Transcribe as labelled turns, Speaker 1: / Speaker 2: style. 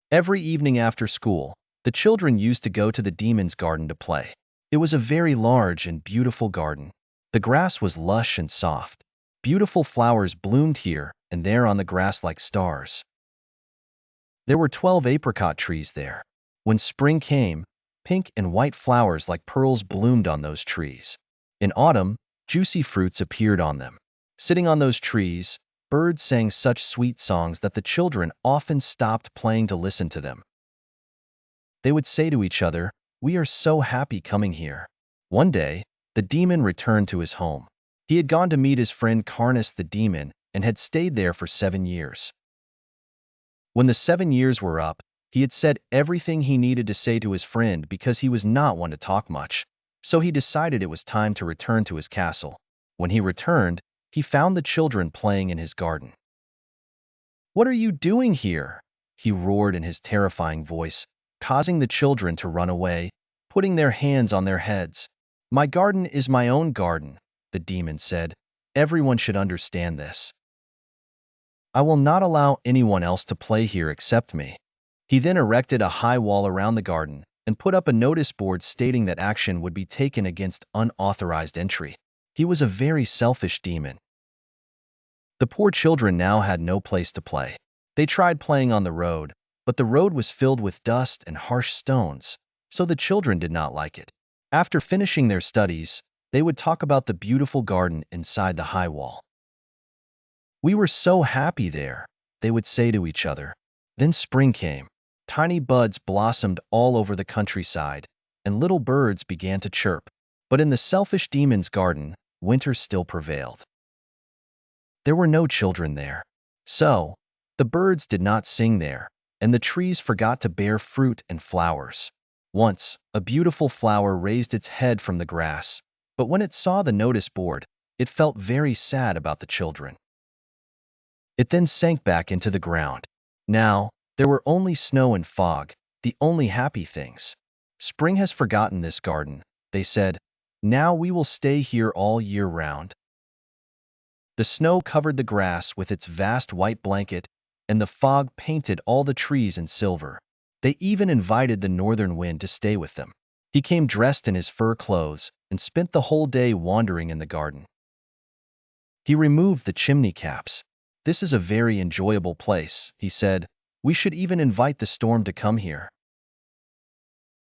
Speaker 1: Every evening after school, the children used to go to the demon's garden to play. It was a very large and beautiful garden. The grass was lush and soft. Beautiful flowers bloomed here and there on the grass like stars. There were 12 apricot trees there. When spring came, pink and white flowers like pearls bloomed on those trees. In autumn, juicy fruits appeared on them. Sitting on those trees, birds sang such sweet songs that the children often stopped playing to listen to them. They would say to each other, "We are so happy coming here." One day, the demon returned to his home. He had gone to meet his friend Carnus the demon and had stayed there for 7 years. When the 7 years were up, he had said everything he needed to say to his friend because he was not one to talk much, so he decided it was time to return to his castle. When he returned, he found the children playing in his garden. "What are you doing here?" he roared in his terrifying voice, causing the children to run away, putting their hands on their heads. "My garden is my own garden," the demon said. "Everyone should understand this. I will not allow anyone else to play here except me." He then erected a high wall around the garden and put up a notice board stating that action would be taken against unauthorized entry. He was a very selfish demon. The poor children now had no place to play. They tried playing on the road, but the road was filled with dust and harsh stones, so the children did not like it. After finishing their studies, they would talk about the beautiful garden inside the high wall. "We were so happy there," they would say to each other. Then spring came. Tiny buds blossomed all over the countryside, and little birds began to chirp. But in the selfish demon's garden, winter still prevailed. There were no children there. So, the birds did not sing there, and the trees forgot to bear fruit and flowers. Once, a beautiful flower raised its head from the grass, but when it saw the notice board, it felt very sad about the children. It then sank back into the ground. Now, there were only snow and fog, the only happy things. "Spring has forgotten this garden," they said. "Now we will stay here all year round." The snow covered the grass with its vast white blanket, and the fog painted all the trees in silver. They even invited the northern wind to stay with them. He came dressed in his fur clothes and spent the whole day wandering in the garden. He removed the chimney caps. "This is a very enjoyable place," he said. "We should even invite the storm to come here."